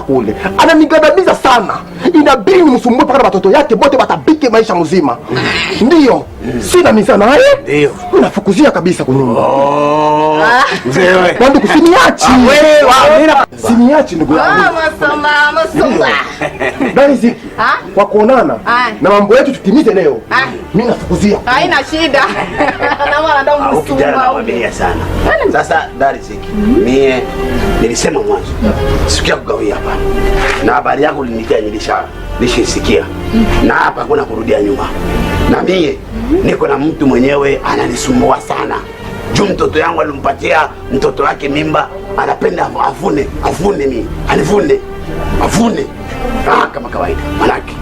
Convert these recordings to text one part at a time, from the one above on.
kule. Ananigandamiza sana. Inabidi nimsumbue paka watoto yake wote watabiki maisha mzima. Ndio. Sina mizana naye. Ndio. Unafukuzia kabisa kunyumba. Mzee wewe. Kwani kusiniachi. Wewe siniachi ndugu yangu. Masoma. Riziki. Kwa kuonana na mambo yetu tutimize leo. Mimi nafukuzia. Haina shida. Na mwana ndo msuma sana. Sasa Riziki, mie nilisema mwanzo sikia kugawia hapa. Na habari yako ulinitia nilishisikia. Na hapa kuna kurudia nyuma. Na mie niko na mtu mwenyewe ananisumbua sana. Juu mtoto yangu alimpatia mtoto wake mimba, anapenda afune mimi. Afune. Kama kawaida. Manake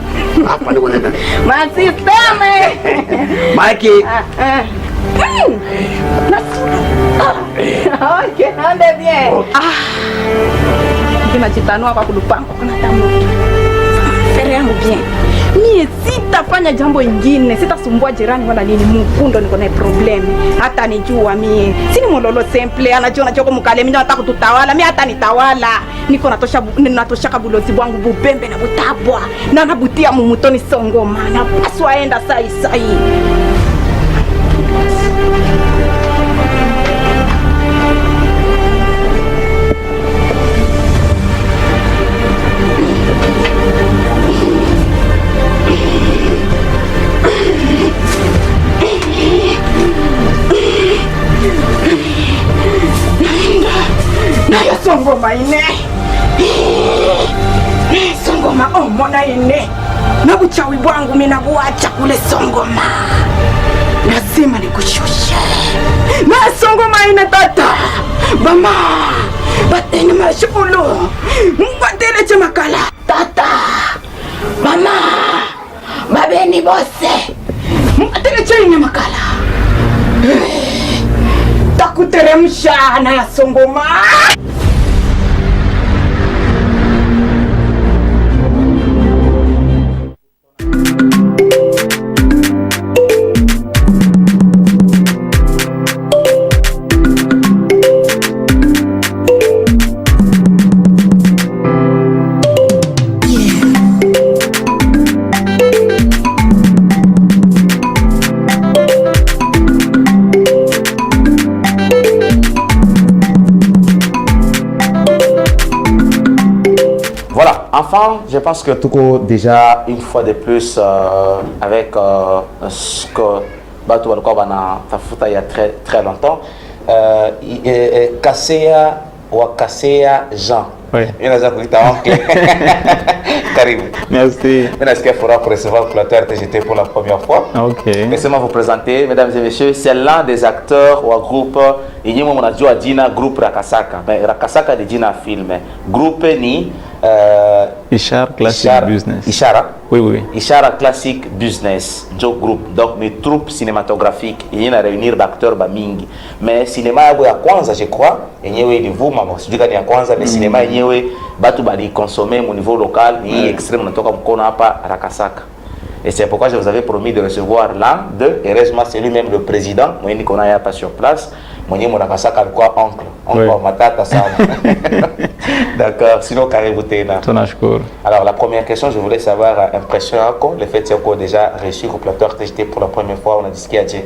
hapa niko nenda. Masisteme. Mike. Okay, ande bien. Kina chitanua kwa kulupango kuna tamu. Fere yangu bien. Mie sitafanya jambo ingine, sitasumbua jirani wala nini. Mkundo niko na problem. Hata nijua mie. Sini mololo simple, anajua choko mkale, mimi nataka kututawala, mimi hata nitawala. Niko natosha kabulozi bwangu bubembe na butabwa. Na nabutia mumutoni Songoma. Na paswa enda sai. Songoma ine. Songoma mona ine. Na buchawi bwangu mimi nabuacha kule Songoma. Lazima nikushushe. Na Songoma ine tata. Bama. Bateni mashulu. Mbatele chemakala. Tata. Mama. Babeni bose. Mbatele chenye makala. Takuteremsha na ya Songoma. Enfin, je pense que tout déjà une fois de plus avec ce que Batu Walkobana Tafuta il y a très longtemps, Kasea Wakasea Jean. Oui. Il y a Karim. Merci. Est-ce qu'il faudra pour recevoir le plateau TGT pour la première fois? Ok. Laissez-moi vous présenter, mesdames et messieurs, c'est l'un des acteurs ou groupe. Il y a un Dina groupe Rakasaka. Mais Rakasaka de Dina film. Groupe ni. Ishara Classic Business. Ishara. Oui. Ishara Classic Business. Joe Group. Donc mes troupes cinématographiques. Il y a réunir d'acteurs bamingi. Mais cinéma ya kwanza je crois. Il y a eu vous maman. Je dis qu'il y a kwanza mais cinéma il y a eu batu bali consommer au niveau local. Ni extrême natoka mkono hapa Rakasaka. Et c'est pourquoi je vous avais promis de recevoir l'un d'eux. Heureusement, c'est lui-même le président. Moi, je n'ai pas sur place. Moi, je suis quoi oncle. Oncle, matata, ça. D'accord. Sinon, carré là. Alors, la première question, je voulais savoir, impressionnant, le fait que tu déjà reçu au plateau RTGT pour la première fois, on a dit ce qu'il y a dit.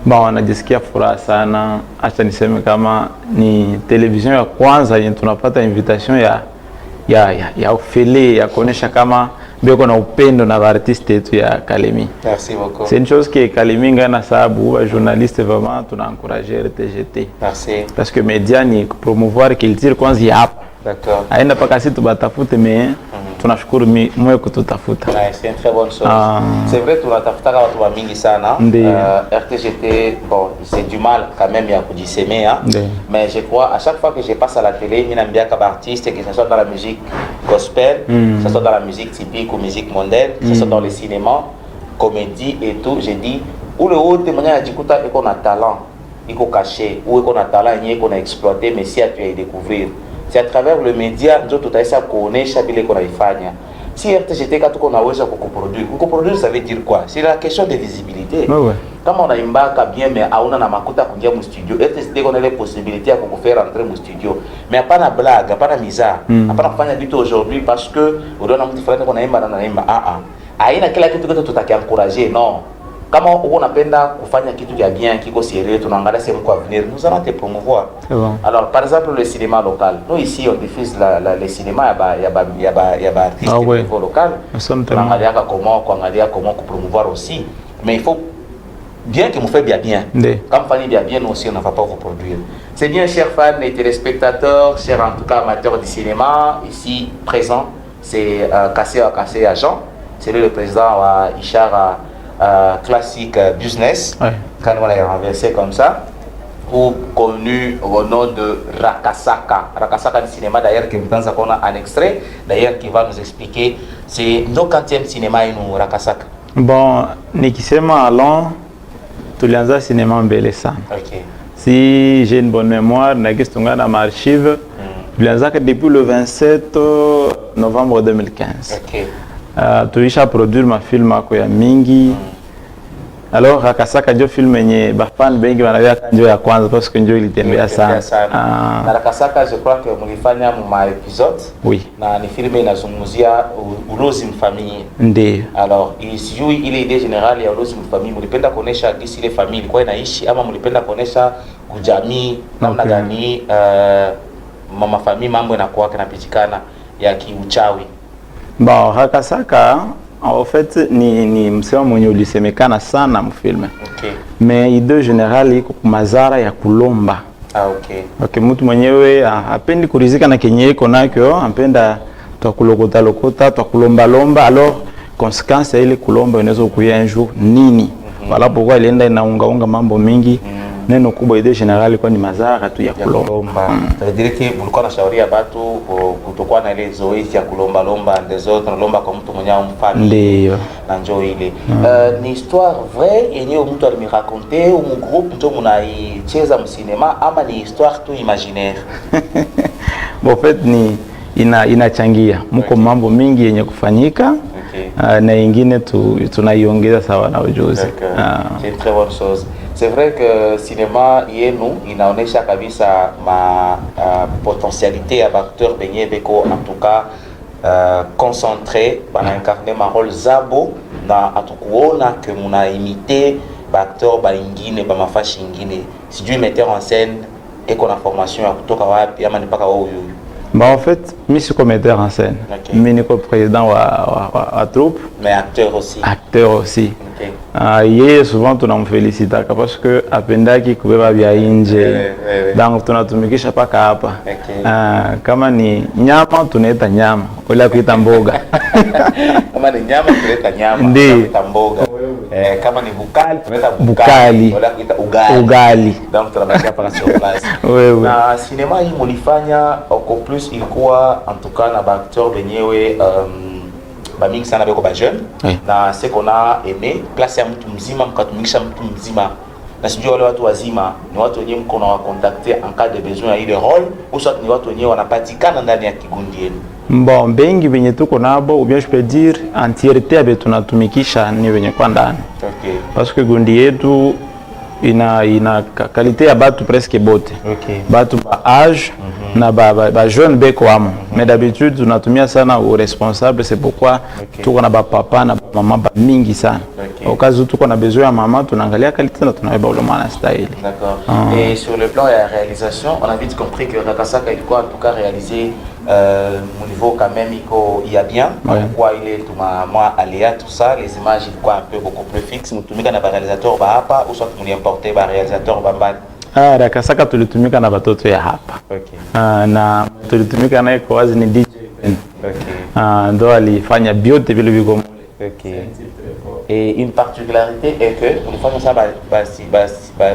Bon, on a jisikia furaha sana. Acha niseme kama ni television ya kwanza yenye tunapata invitation ya ufele ya kuonesha kama beko na upendo na artiste yetu ya Kalemi. Merci beaucoup. C'est une chose qui est Kalemi ngana sababu wa journaliste vraiment tunaencourager RTGT. Merci. Parce que média ni promouvoir culture kwanza hapa. D'accord. Aenda paka sisi tubatafute mais tunashukuru mwe kututafuta. C'est une très bonne chose. C'est vrai que tunatafuta watu wa mingi sana. RTGT bon, c'est du mal quand même ya kujisemea hein? Mais je crois à chaque fois que je passe à la télé, mimi naambia kama artiste que ce soit dans la musique gospel, que ce soit dans la musique typique ou musique mondaine, que ce soit dans le cinéma, comédie et tout, j'ai dit où le haut témoignage ajikuta iko na talent, iko caché, ou iko na talent yenye iko na exploiter mais si tu as découvrir. C'est à travers le média ndio tutaisa kuonesha vile iko naifanya. Si RTGT katuko naweza kukuproduire. Kukuproduire ça veut dire quoi? C'est la question de visibilité. Ouais. Kama unaimbaka bien mais hauna na makuta kuingia mu studio, RTGT kuna ile possibilité ya kukufaire entrer mu studio. Mais hapana blague, hapana mizaa. Hapana kufanya vitu aujourd'hui parce que unaona mtu fulani kunaimba na naimba. Haina kila kitu kitu tutakiencourager, non. Kama uko unapenda kufanya kitu kia bien kiko sérieux, tunaangalia sehemu kwa venir, nous allons te promouvoir. C'est bon. Alors par exemple le cinéma local. Nous ici on diffuse le cinéma ya ba artistes au niveau local. Tunaangalia comment promouvoir aussi. Mais il faut bien que vous faites bien. Quand vous faites bien, nous aussi on ne va pas vous produire. C'est bien, chers fans et téléspectateurs, chers en tout cas amateurs du cinéma, ici présent, c'est Kassé Agent. C'est lui le président de Ishara Classic Business. Ouais. Quand on l'a renversé comme ça, ou connu au nom de Rakasaka. Rakasaka du cinéma d'ailleurs, qui vous a un extrait, d'ailleurs qui va nous expliquer. C'est nos 40e cinéma et nous, Rakasaka. Bon, nikisema alon tulianza cinéma mbele sana. Okay. Si j'ai une bonne mémoire, nagistunga na archive. Tulianza depuis le 27 novembre 2015. Okay. Tulisha produire ma film yako ya mingi. Alors Rakasaka ndio film yenye bafan bengi wanawea ndio ya kwanza parce que ndio ilitembea sana. Na Rakasaka je crois que mlifanya ma épisode. Oui. Na ni film inazungumzia ulozi mfamii. Ndio. Alors sijui ile idea generale ya ulozi mfamii mlipenda kuonesha jinsi ile familia ilikuwa inaishi ama mlipenda kuonesha kujamii namna gani mama famii mambo inakuwa kinapitikana ya kiuchawi. Bon, Rakasaka en fait ni msemo mwenye ulisemekana sana mfilme. Okay. Mais idée générale iko mazara ya kulomba. Okay. Okay, mtu mwenyewe hapendi kurizika na kenye iko nakyo, anapenda twakulokota twakulomba. Alors conséquence ya ile kulomba inaweza kuya un jour nini? Wala pourquoi ilienda inaunga mambo mingi. Neno kubwa idée générale kwa ni mazara tu ya kulomba. C'est-à-dire que mlikuwa na shauri ya watu kutokuwa na ile zoezi ya kulomba des autres, kulomba kwa mtu mwenye mfano. Ndio. Na njoo ile. Ni histoire vraie yenyewe mtu alimiraconter au mu groupe ndio mnaicheza mu cinema ama ni histoire tu imaginaire? En fait ni inachangia. Mko mambo mingi yenye kufanyika. Okay. Na ingine tunaiongeza sawa na ujuzi. C'est une très bonne chose. C'est vrai que cinéma yenu inaonesha kabisa ma potentialité ya acteur benye beko en tout cas concentré bana incarner ma rôle zabo na atukuona que muna imiter ba acteur ba ingine ba mafashi ingine. Sijui metteur en scène eko na formation ya kutoka wapi ama nipaka wao huyu. Bah en fait, je suis metteur en scène. Okay. Je suis président de la troupe. Mais acteur aussi. Acteur aussi. Okay. Hier souvent tu nous félicites parce que apenda ki kubeba bya nje. Donc tunatumikisha paka hapa. Okay. Kama ni nyama tunaita nyama, wala kuita mboga. Kama ni nyama tunaita nyama, tunaita mboga. Kama ni bukali tunaita bukali. Wala kuita ugali. Ugali. Donc tunabakia paka sur place. Oui. Na cinéma hii mulifanya encore plus ilikuwa en tout cas na ba acteur benyewe ba mingi sana beko ba jeune. Oui. Na ce qu'on a aimé place ya mtu mzima mkatumikisha mtu mzima. Na sijui wale watu wazima ni watu wenyewe mko na wakontakter en cas de besoin ya ile rôle ou soit ni watu wenyewe wanapatikana ndani ya kigundi yenu. Bon, bengi benye tuko nabo ou bien je peux dire entièreté abe tunatumikisha ni wenye kwa ndani. Okay. Parce que gundi yetu ina qualité ya batu presque bote. Okay. Batu ba âge na ba jeune beko amo. Mais d'habitude tunatumia sana au responsable, c'est pourquoi tuko na ba papa na ba mama ba mingi sana. Okay. Au cas où tuko na besoin ya mama tunaangalia qualité na tunaweba ule mwana style. D'accord. Et sur le plan de la réalisation, on a vite compris que Rakasaka ilikuwa en tout cas réalisé au niveau quand même il y a bien. Pourquoi il est tout moi aléa tout ça, les images ilikuwa un peu beaucoup plus fixe. Mutumika na ba réalisateur ba hapa ou soit muli importer ba réalisateur ba mbali. Rakasaka tulitumika na batoto ya hapa. Okay. Na tulitumika naye kwa wazi ni DJ Ben. Okay. Ndo alifanya biote vile viko. Okay. Et une particularité est que ulifanya ça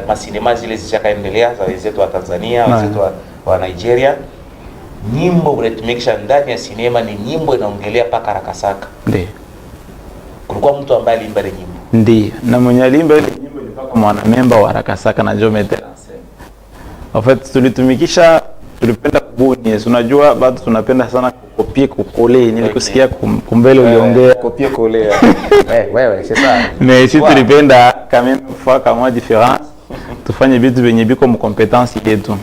ba cinéma zile zishakaendelea za wenzetu wa Tanzania, wenzetu wa Nigeria. Nyimbo ulitumikisha ndani ya sinema ni nyimbo inaongelea paka Rakasaka. Ndiyo. Kulikuwa mtu ambaye aliimba ile nyimbo. Ndiyo. Na mwenye aliimba ile nyimbo ni paka mwana memba wa Rakasaka na Joe Metera. En fait tulitumikisha tulipenda kubuni. Unajua watu tunapenda sana kopie kukole. Nilikusikia kumbele uliongea copier coller. Ouais, c'est ça. Mais si tulipenda quand même faire comme moi différence. Tufanye vitu venye biko mkompetence yetu. Ok,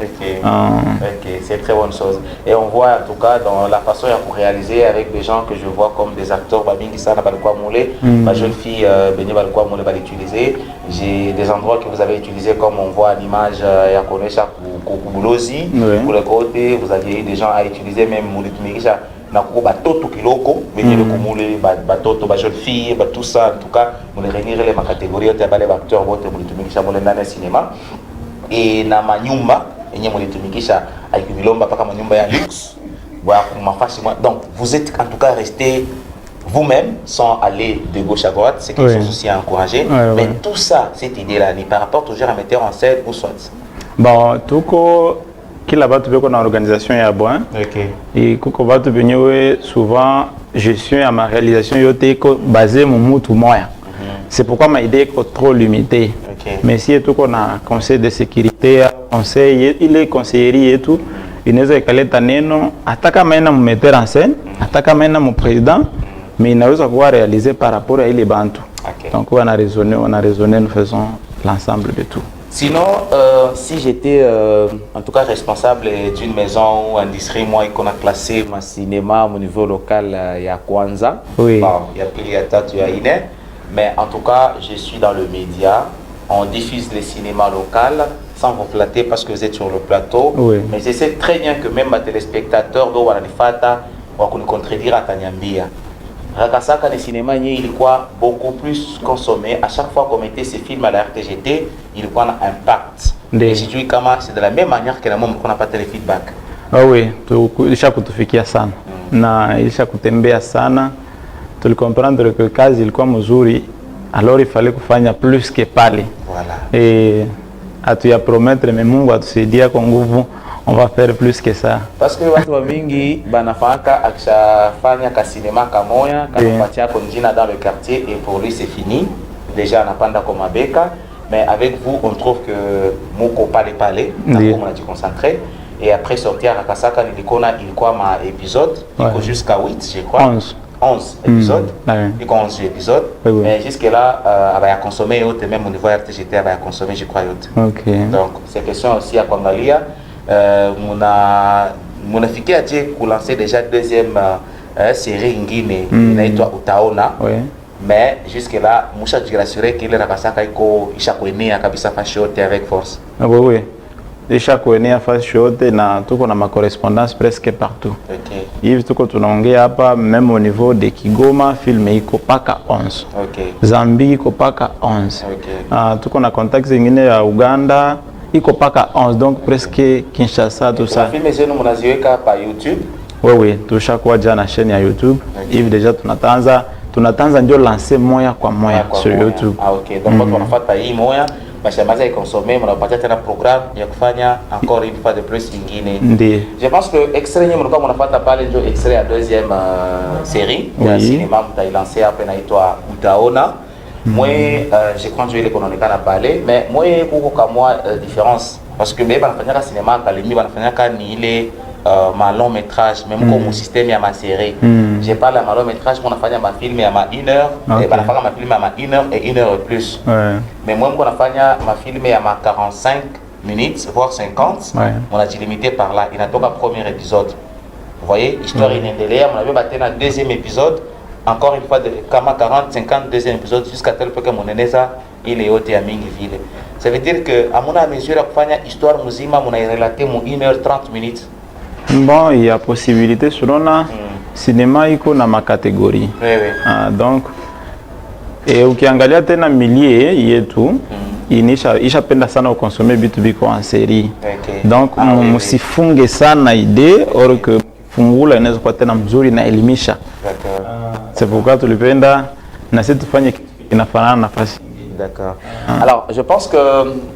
c'est très bonne chose. Et on voit en tout cas dans la façon de réaliser avec des gens que je vois comme des acteurs babingi sana balikuwa mule, ma jeune fille benye balikuwa mule balutiliser. J'ai des endroits que vous avez utilisés comme on voit l'image ya konesha kubulozi pour le côté, vous aviez eu des gens à utiliser même mulitumikisha na kuko batoto kiloko benye kumule batoto ba jeune fille ba tout ça en tout cas on les réunir les catégories yote ba les acteurs bote mulitumikisha mule ndani ya cinéma et na manyumba yenye mulitumikisha aikumilomba paka manyumba ya luxe voilà mafasi. Donc vous êtes en tout cas resté vous-même sans aller de gauche à droite, c'est quelque chose aussi à encourager. Mais tout ça, cette idée-là, ni par rapport toujours à mettre en scène ou soit bon tuko kila batu beko na organisation ya bwa. Et kuko batu benyewe souvent gestion ya ma réalisation yote iko basé mu mutu moya. C'est pourquoi ma idée est trop limitée. Mais si tuko na conseil de sécurité, conseil il est conseillerie et tout, inaweza ikaleta neno hata kama ina metteur en scène, hata kama ina mu président, mais inaweza kuwa réalisé par rapport à ile bantu. Donc on a raisonné, nous faisons l'ensemble de tout. Sinon, si j'étais en tout cas responsable d'une maison ou industrie, moi, qu'on a classé mon cinéma au niveau local, il y a Kwanza, bon, il y a Pili, il y a Tatu, il y a Ine, mais en tout cas, je suis dans le média, on diffuse les cinémas locaux, sans vous flatter parce que vous êtes sur le plateau, mais je sais très bien que même ma téléspectateur, on va nous contredire à Tanyambia. Rakasaka, le cinéma, il est beaucoup plus consommé. À chaque fois qu'on mettait ces films à la RTGT, il y a un impact. Et je dis que c'est de la même manière que la moment qu'on n'a pas de feedback. Ah oui, ilisha kutufikia sana. Na ilisha kutembea sana. Tulikomprendre que kazi ilikuwa mzuri, alors il fallait kufanya plus que pale. Voilà. Et atuya promettre mais Mungu atusaidia kwa nguvu. On va faire plus que ça. Parce que watu wa mingi banafaka akishafanya ka cinéma kamoya kanapatia yako njina dans le quartier et pour lui c'est fini. Déjà anapanda comme abeka, mais avec vous on trouve que moko pale on a dû concentrer et après sortir à Kasaka ilikuwa ma épisode, il jusqu'à 8 je crois. 11 épisodes, il 11 épisodes, mais jusque là, elle a consommé autre, même au niveau RTGT, elle a consommé je crois autre. Donc c'est question aussi à Kwangalia. Munafikia je kulancer déjà deuxième série ingine inaitwa Utaona, mais jusque là musha jirassurer kile Rakasaka iko ishakuenea kabisa fashi yote avec force. Oui ishakuenea fashi yote na tuko na ma correspondance presque partout. Hivi tuko tunaongea hapa même au niveau de Kigoma film iko paka 11. Zambie iko paka 11. Tuko na contact zingine ya Uganda iko paka 11, donc presque Kinshasa tout ça. Film zenu mnaziweka pa YouTube? Oui, tushakuwa jana chaîne ya YouTube. Hivi déjà tunatanza ndio lancer moya kwa moya sur YouTube. Donc tunafuata hii moya bashamaza ikonsome mnapata tena programme ya kufanya encore une fois de plus ingine. Je pense que extrait nyinyi mnakuwa mnafuata pale ndio extrait ya deuxième série ya cinéma mtailancer hapa inaitwa Utaona. Moi, je crois que je vais les parler, mais moi, il y a beaucoup de différence. Parce que même dans le cinéma, il ma long métrage, même comme mon système, il y a ma série. Je parle de ma long métrage, on a fait ma film, il y a ma 1 heure, et ma film, il y a ma 1 heure et 1 heure et plus. Mais moi, on a fait ma film, il y a ma 45 minutes, voire 50. On a limité par là. Il y a donc un premier épisode. Vous voyez, histoire inédélée, on avait battu un deuxième épisode. Encore une fois, de 40, 50, deuxième épisode, jusqu'à tel point que mon Neneza, il est hôte à Mingiville. Ça veut dire que, à mon avis, la première histoire, Mouzima, on a relaté 1h30 minutes. Bon, il y a possibilité, selon le cinéma, il y a ma catégorie. Donc, et ukiangalia tena milieu yetu, ishapenda sana consommer bitu biko en série. Donc, musifunge sana idée, or que fungula inaweza kuwa tena mzuri na elimisha. C'est pourquoi tulipenda na sisi tufanye inafanana nafasi. D'accord. Alors, je pense que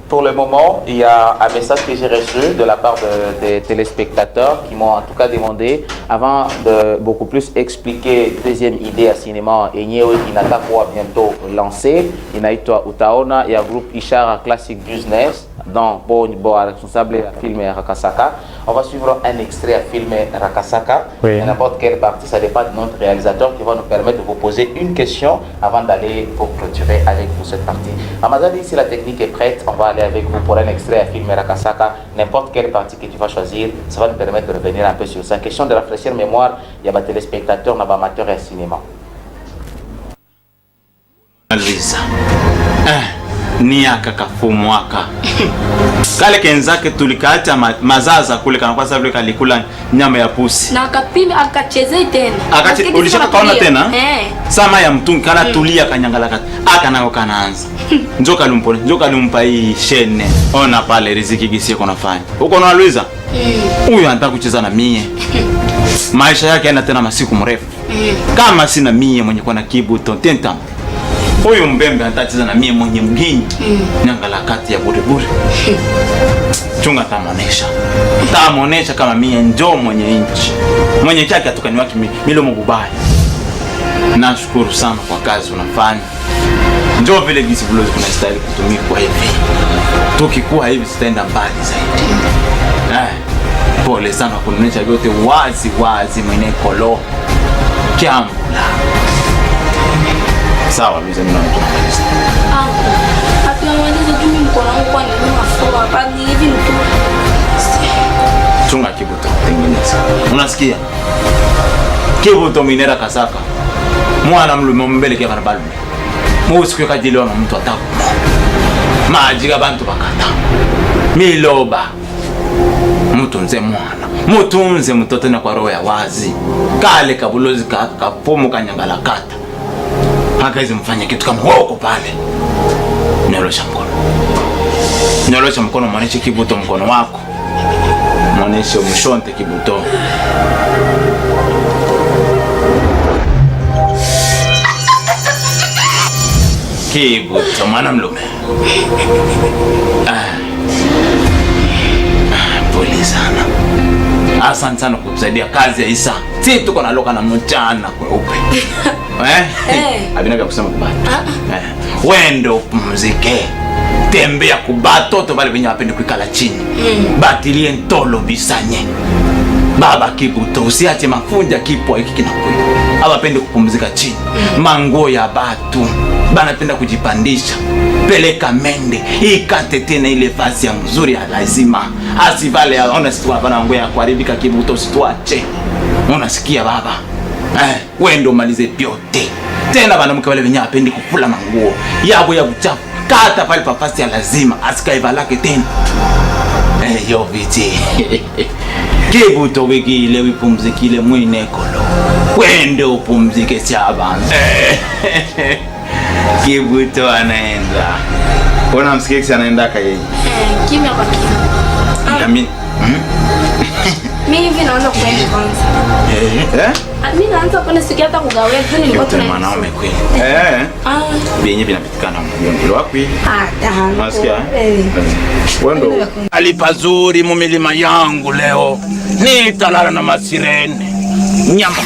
pour le moment, il y a un message que j'ai reçu de la part des téléspectateurs qui m'ont en tout cas demandé, avant de beaucoup plus expliquer deuxième idée à cinéma, et Nyewe inatakuwa bientôt lancé, inaitwa Utaona ya groupe Ishara Classic Business, dans Bon responsable à filmer Rakasaka. On va suivre un extrait à filmer Rakasaka. Oui. N'importe quelle partie, ça dépend de notre réalisateur qui va nous permettre de vous poser une question avant d'aller pour clôturer avec vous cette partie. Amazali, si la technique est prête, on va aller avec vous pour un extrait à filmer Rakasaka. N'importe quelle partie que tu vas choisir, ça va nous permettre de revenir un peu sur ça. Question de rafraîchir mémoire, il y a des téléspectateurs, il y a des amateurs et cinéma. Lisa. Ni akakafu mwaka kale kenzake tulikaacha mazaza kule kana kwa sababu kalikula nyama ya pusi na akapima akachezea tena ulishaka kaona tena sama ya mtungi kana tulia kanyangala kati akanako kanaanza njoka lumpa hii shene ona pale riziki gisi yako nafanya uko na Luiza huyu anataka kucheza na mie maisha yake yana tena masiku mrefu kama sina mie mwenye kwa na kibuto tentam huyu mbembe atacheza na mie mwenye mgini nyangala kati ya bure chunga tamonesha kama mie njo mwenye inchi mwenye chake atukani wake milomo bubaya. Nashukuru sana kwa kazi unafanya, njo vile gisi bulozi kuna style kutumikwa hivi, tukikuwa hivi sitaenda mbali zaidi. Pole sana kunonesha vyote wazi mwenye kolo kiambula. Sawa, Luiza, mimi naomba kumaliza. Hatuamaliza mimi mkono wangu kwa nini unafoa? Bali hivi mtu. Chunga kibuto tengeneza. Unasikia? Kibuto minera kasaka. Mwana mlume mbele kia kana balu. Musikwe kajiliwa na mtu ataku. Majiga bantu bakata. Miloba. Mutunze mwana. Mutunze mtoto na kwa roho ya wazi. Kale kabulozi kapomo kanyangala kata. Haka hizi mfanya kitu kama huko pale. Nyolosha mkono mwaneshe kibuto mkono wako. Mwaneshe umshonte kibuto. Kibuto mwana mlume. Pole sana. Asante sana kukusaidia kazi ya Isa. Si tuko na loka na mchana kweupe. Abina vya kusema kubatu. Wendo pumzike. Tembea kubatoto bali wenye wapende kuikala chini. Batilie ntolo bisanye. Baba kibuto usiache mafunja kipo hiki kinakuwa. Hawapende kupumzika chini. Mango ya batu banapenda kujipandisha. Peleka mende ikate tena ile vazi ya mzuri ya lazima. Asivale aona situa bana ngo ya kuharibika kibuto situache. Unasikia baba? Wendo malize pyote. Tena banamke wale wenye hapendi kufula manguo yabo ya buchafu kata pale papasi ya lazima asikaiva lake tena. Yo viti. Kibuto wigile wipumzikile mwine kolo. Wendo upumzike chabanza. Kibuto anaenda. Unamsikia kisi anaenda kaye? Kimya kwa kimya. Mimi mimi hivi naanza kuenda kwanza. Mimi naanza kwenda siku hata kugawia tu nilikuwa tunaenda. Mwanaume kweli. Bienye vinapitikana mjombo wako. Nasikia? Wendo. Alipazuri mumilima yangu leo. Nitalala na masirene. Nyama.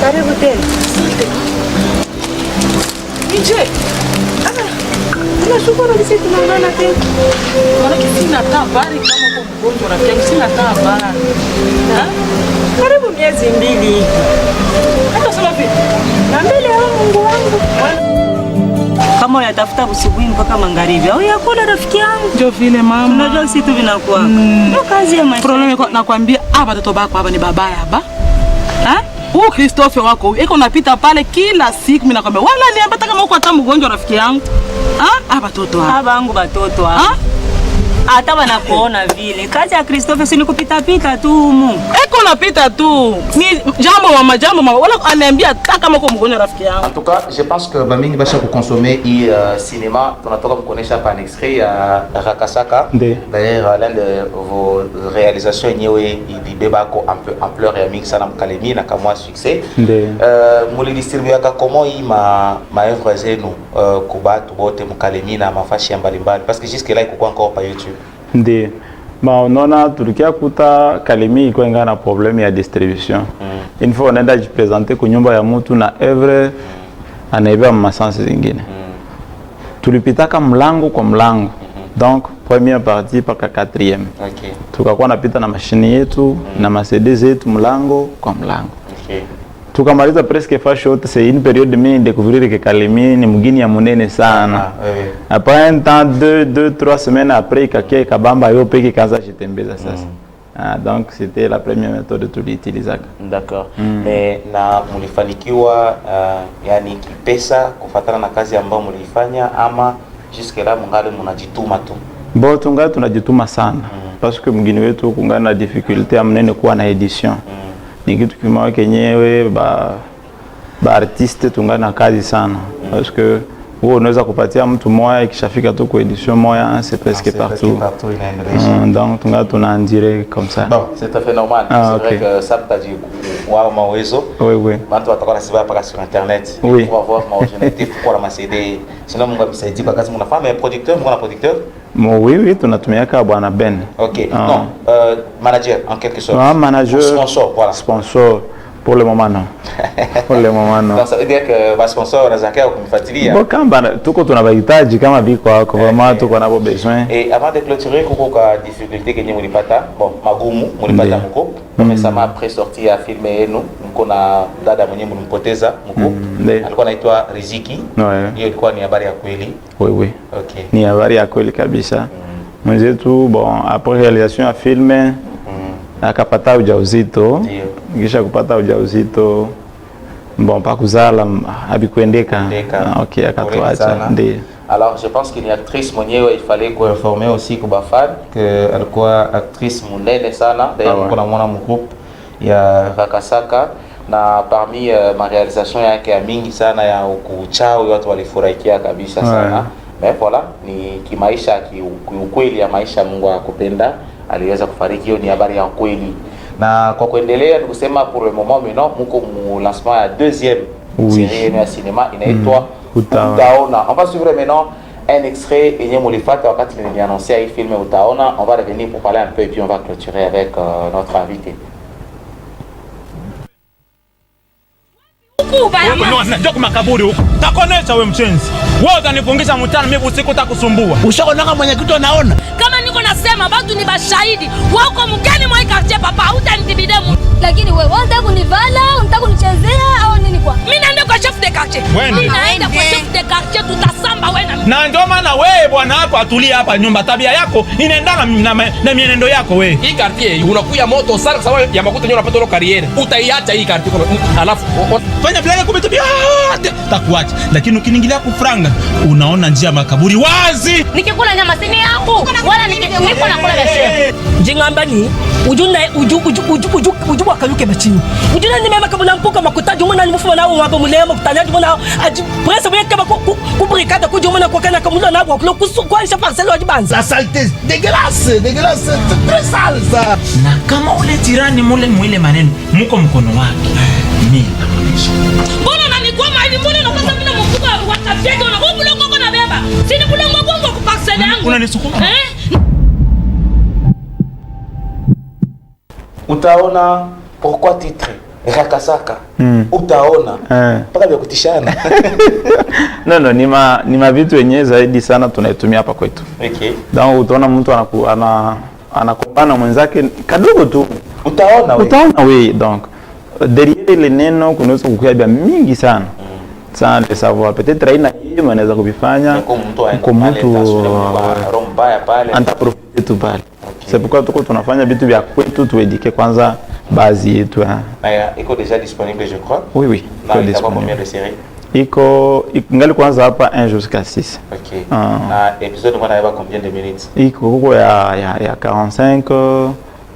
Karibu tena. Nje. Tunashukuru sisi tunaungana tena. Maana sina habari kama uko mgonjwa rafiki yangu, sina habari. Karibu miezi 2 hivi. Hata sema vipi? Na mbele ya Mungu wangu. Kama kama unatafuta usubuhi mpaka magharibi. Au yakula rafiki yangu. Ndio vile mama. Unajua sisi tu vinakuwa. Ndio kazi ya maisha. Problem nakwambia hapa watoto bako hapa ni babaya hapa. Huyu Christophe wako iko unapita pale kila siku mimi nakwambia wala niambia kama uko hata mgonjwa rafiki yangu. Hapa watoto hapa. Hapa wangu watoto hapa. Hata wanakuona vile. Kazi ya Christophe si ni kupita pita tu humu. Eko napita tu. Ni jambo mama. Wala aniambia kama uko mgonjwa rafiki yangu. En tout cas, je pense que bamingi basha ku consommer i cinéma. Tunatoka kuonesha pa extrait ya Rakasaka. D'ailleurs, l'un de vos réalisations yenyewe ilibeba ko ampleur ya mingi sana mkalemi na kama succès. Muli distribuer comment hii ma œuvre zenu kubatu bote mkalemi na mafashi mbalimbali parce que jusque là iko encore pa YouTube. Ndiyo. Unaona tulikia kuta Kalemi iko inga na problème ya distribution. Une fois unaenda jipresenter kwa nyumba ya mtu na œuvre anaibia masansi zingine. Tulipitaka mlango kwa mlango. Donc première partie paka 4e. Okay. Tukakuwa napita na mashini yetu na ma CD zetu mlango kwa mlango. Okay. Tukamaliza presque fashion yote, c'est une période mimi découvrir que Kalemi ni mgini ya munene sana. Après un temps 2-3 semaines après kakia kabamba yo peke kaza jitembeza sasa. Donc c'était la première méthode tuliutiliza. D'accord. Mais na mulifanikiwa yani kipesa kufuatana na kazi ambayo mulifanya ama jusque là mungali munajituma tu? Bon, tungali tunajituma sana parce que mgini wetu kungana na difficulté ya mnene kuwa na edition. Ni kitu kimoja kenyewe ba artiste tungana kazi sana parce que wewe unaweza kupatia mtu moja ikishafika tu kwa edition moja c'est presque partout. Donc tungana tunaandire comme ça. Bon, c'est tout à fait normal. C'est vrai que ça t'a dit wa mawezo. Oui. Bantu watakuwa nasiba paka sur internet. Oui. Pour avoir ma originalité pour la CD. Sinon mungu bisaidi kwa kazi mnafanya mais producteur, mko na producteur? Oui, tunatumiaka bwana Ben. OK. Non, manager en quelque sorte. Manager. Sponsor, voilà. Sponsor. Pour le moment non. Pour le moment non. Donc ça veut dire que ba sponsor wanazaka kumfuatilia. Bon kama tuko tunabahitaji kama biko wako vraiment tuko nabo besoin. Et avant de clôturer kuko ka difficulté kenye mulipata. Bon, magumu mulipata mko. Récemment après sortie ya film yenu mko na dada mwenye mlimpoteza mko. Alikuwa anaitwa Riziki. Hiyo ilikuwa ni habari ya kweli. Oui. OK. Ni habari ya kweli kabisa. Mwenzetu bon après réalisation ya film akapata ujauzito. Kisha kupata ujauzito bon pa kuzala abikuendeka. OK, akatuacha. Ndio. Alors je pense qu'il y a actrice mwenyewe il fallait qu'on informer aussi kwa fan que alikuwa actrice munene sana d'ailleurs kuna mwana mgroupe ya Rakasaka na parmi ma réalisation yake ya mingi sana ya ukuchao watu walifurahikia kabisa sana. Mais voilà ni kimaisha kiukweli ya maisha Mungu akupenda aliweza kufariki, hiyo ni habari ya kweli. Na kwa kuendelea ni kusema pour le moment maintenant mko mu lancement ya deuxième série ya cinéma inaitwa Utaona. On va suivre maintenant un extrait yenye mulifata wakati niliannoncer hii film Utaona. On va revenir pour parler un peu et puis on va clôturer avec notre invité. Njoo kwa makaburi huko. Takonesha wewe mchenzi. Wewe utanifungisha mtani mimi usiku utakusumbua. Ushaona mwenye kitu anaona? Kama niko nasema watu ni bashahidi. Wako mgeni mwa quartier papa utanitibide mu. Lakini wewe unataka kunivala, unataka kunichezea au nini kwa? Mimi naenda kwa chef de quartier. Mimi naenda kwa chef de quartier tutasamba wewe na. Na ndio maana wewe bwana wako atulia hapa nyumba, tabia yako inaendana na mienendo yako wewe. Hii quartier unakuya moto sana kwa sababu ya makuta ndio unapata ile kariere. Utaiacha hii quartier alafu fanya vile kumetubia takuacha. Lakini ukiniingilia kufranga unaona njia makaburi wazi. Nikikula nyama sini yangu wala niko nakula vya chef. Jingambani uju wakaluke bachini. Ujuna ni mema kabula mpuka makutaji umana ni mufuma nao wabo mulema kutanyaji mwana presa mwe kama kubrikada kujo mwana kwa kana kamula nao kwa kusukwalisha parcelle wa jibanza. La saleté dégueulasse, c'est très sale ça. Na kama ule tirani mule mwile maneno mko mkono wake. Mimi namuonyesha. Mbona unanikwama hivi? Mbona unakosa mimi na mfuko wa kafyeke unakuwa bulongo uko na beba? Sini bulongo bongo kwa parcelle yangu. Unanisukuma? Utaona pourquoi titre Rakasaka. Utaona mpaka vya kutishana. No, ni mavitu yenyewe zaidi sana tunaitumia hapa kwetu. Okay. Donc utaona mtu anakumbana mwenzake kadogo tu. Utaona wewe. Donc derrière le neno kunaweza kukuibia mingi sana. Sans le savoir. Peut-être haina anaweza kuvifanya kwa mtu anaprofite tu pale. C'est pourquoi tuko tunafanya vitu vya kwetu tuedike kwanza baadhi yetu. Iko déjà disponible je crois. Oui oui. Il y a combien de séries? Iko ngali kwanza hapa 1 jusqu'à 6. OK. Na épisode on a combien de minutes? Iko kuko ya 45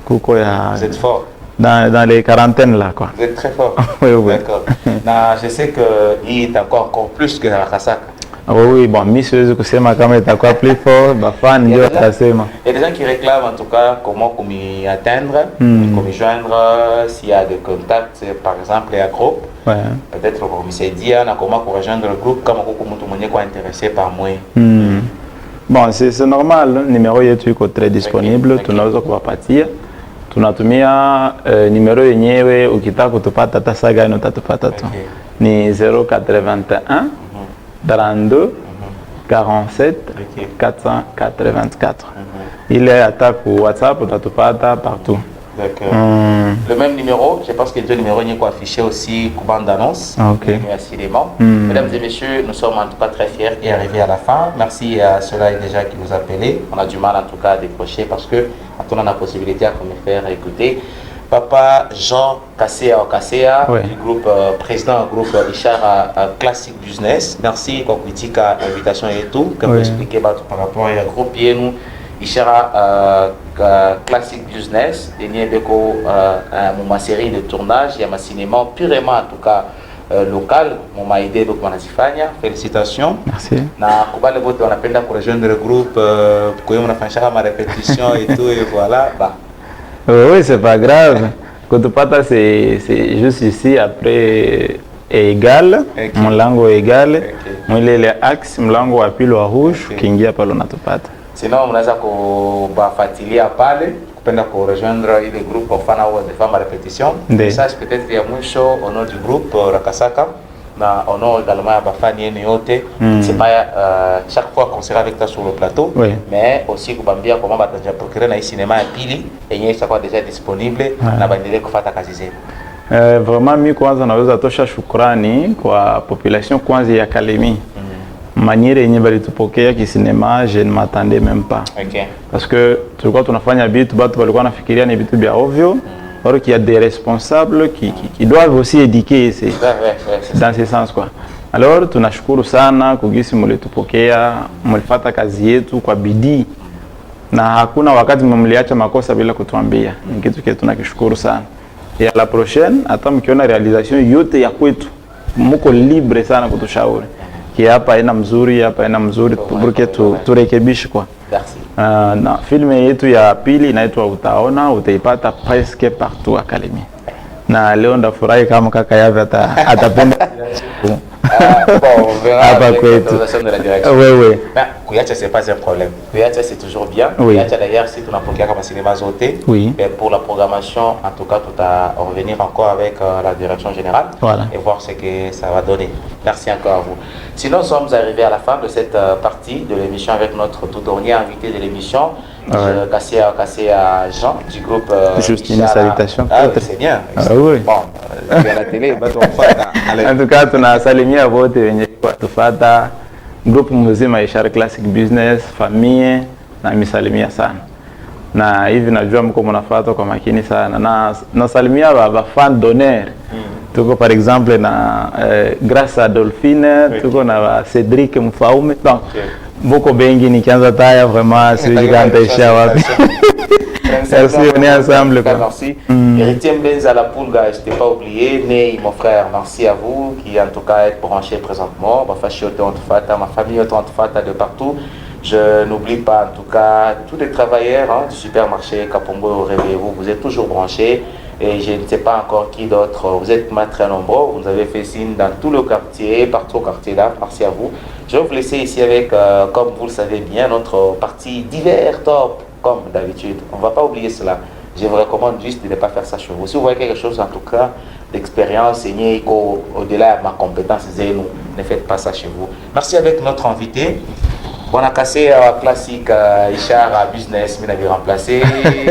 kuko ya. Vous êtes fort. Dans les quarantaines là quoi. Vous êtes très fort. Oui oui. D'accord. Je sais que il est encore plus que la Kasaka. Oui, bon, mimi siwezi kusema kama itakuwa plus fort, bafan ndio watasema. Il y a des gens qui réclament en tout cas comment m'y atteindre, comment m'y joindre, s'il y a des contacts, par exemple, les groupe. Ouais. Peut-être comme c'est dit, comment rejoindre le groupe, comment beaucoup de monde est intéressé par moi. Bon, c'est normal, numéro yetu iko très disponible, tunaweza kuwapatia. Tunatumia numéro yenyewe ukitaka kutupata hata saa gani utatupata tu. Ni 081 32 47 484. Il est attaque ou WhatsApp, utatupata partout. D'accord. Le même numéro, je pense que le numéro est affiché aussi comme bande d'annonce. Okay. Mesdames et messieurs, nous sommes en tout cas très fiers et arrivés à la fin. Merci à ceux-là déjà qui nous appelaient. On a du mal en tout cas à décrocher parce que on a la possibilité à me faire écouter. Papa Jean Kassea du groupe président du groupe Ishara Classic Business. Merci pour critique à l'invitation et tout. Comme vous expliquez par rapport à groupe nous Ishara Classic Business. Il y a ma série de tournage, il y a ma cinéma purement en tout cas local. On m'a aidé donc mon Azifania. Félicitations. Merci. Na kubale bote on appelle pour rejoindre le groupe pour on a fait ma répétition et tout et voilà. Bah. Oui, c'est pas grave. Kutupata c'est juste ici après égal, mlango égal. Mwile ile axe mlango wa pili wa rouge kiingia pale unatupata. Sinon mnaweza kufuatilia pale kupenda ku rejoindre ile groupe ofana wa de femmes à répétition. Message peut-être ya mwisho au nom du groupe Rakasaka na au nom également ya bafani yenu yote. C'est pas chaque fois qu'on sera avec toi sur le plateau, mais aussi kubambia comment bataja procurer na hii cinéma ya pili yenyewe itakuwa déjà disponible na baendelee kufuata kazi zenu. Vraiment mimi kwanza naweza tosha shukrani kwa population kwanza ya Kalemi. Manière yenye balitupokea kisinema, je ne m'attendais même pas. Parce que tulikuwa tunafanya vitu batu walikuwa nafikiria ni vitu vya ovyo. Alors qu'il y a des responsables qui doivent aussi éduquer dans ce sens quoi. Alors tunashukuru sana kugisi mulitupokea, mulifata kazi yetu kwa bidii. Na hakuna wakati mliacha makosa bila kutuambia. Ni kitu kile tunakishukuru sana. Et à la prochaine, hata mkiona realisation yote ya kwetu, mko libre sana kutushauri. Hapa haina mzuri, hapa haina mzuri, tubuke turekebishe kwa. Merci. Na filmu yetu ya pili inaitwa Utaona, utaipata presque partout à Kalemi. Na leo ndafurahi kama kaka Yave atapenda. Bon, on verra avec l'autorisation de la direction. Oui. Kuyacha, c'est pas un problème. Kuyacha, c'est toujours bien. Kuyacha, d'ailleurs, si tu n'as pas comme cinéma zoté, pour la programmation, en tout cas, tu as revenir encore avec la direction générale et voir ce que ça va donner. Merci encore à vous. Sinon, nous sommes arrivés à la fin de cette partie de l'émission avec notre tout dernier invité de l'émission, Kassea Jean du groupe Justine, salutations. C'est bien. Oui. Bon, à la télé, en tout cas, tunasalimia wote wenye kutufata group mzima Ishara Classic Business, famille na misalimia sana. Na hivi najua mko mnafuata kwa makini sana. Na nasalimia ba fan d'honneur. Tuko par exemple na grâce à Dolphine, tuko na Cédric Mfaume. Donc beaucoup bengi nikianza taya vraiment sijui kantaisha wapi. Merci, on est ensemble. Merci. Héritier Mbenza la Pulga, je t'ai pas oublié. Ney, mon frère, merci à vous qui en tout cas êtes branchés présentement. Ma famille est de partout. Je n'oublie pas en tout cas tous les travailleurs du supermarché Kapongo, réveillez-vous, vous êtes toujours branchés. Et je ne sais pas encore qui d'autre. Vous êtes très nombreux. Vous avez fait signe dans tout le quartier, partout au quartier là. Merci à vous. Je vais vous laisser ici avec, comme vous le savez bien, notre partie divers top. Comme d'habitude, on ne va pas oublier cela. Je vous recommande juste de ne pas faire ça chez vous. Si vous voyez quelque chose en tout cas d'expérience, au-delà de ma compétence, ne faites pas ça chez vous. Merci avec notre invité. On a cassé un classique Ishar à business, mais on a remplacé.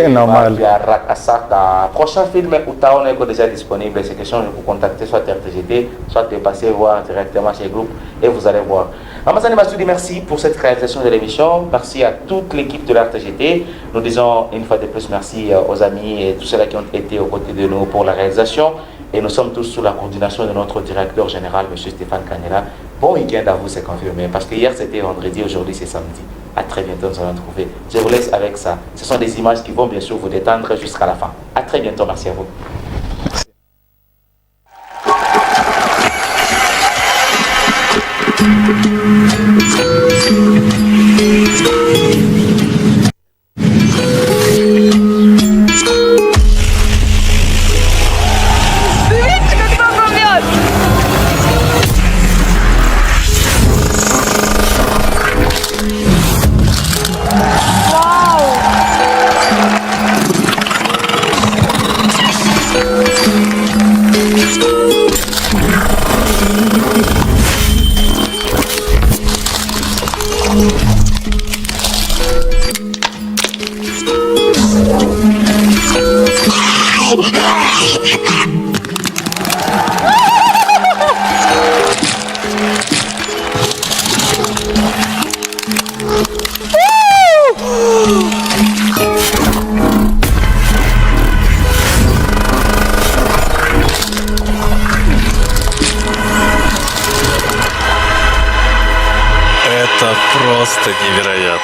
Normal. Il y a Rakasaka. Prochain film, Outa, on est déjà disponible. C'est question de vous contacter soit RTGT, soit de passer voir directement chez le groupe et vous allez voir. Ramazani Massoudi, merci pour cette réalisation de l'émission. Merci à toute l'équipe de l'RTGT. Nous disons une fois de plus merci aux amis et tous ceux qui ont été aux côtés de nous pour la réalisation. Et nous sommes tous sous la coordination de notre directeur général, M. Stéphane Canela. Bon week-end à vous, c'est confirmé. Parce que hier c'était vendredi, aujourd'hui c'est samedi. À très bientôt, nous allons retrouver. Je vous laisse avec ça. Ce sont des images qui vont bien sûr vous détendre jusqu'à la fin. À très bientôt, merci à vous. Это просто невероятно.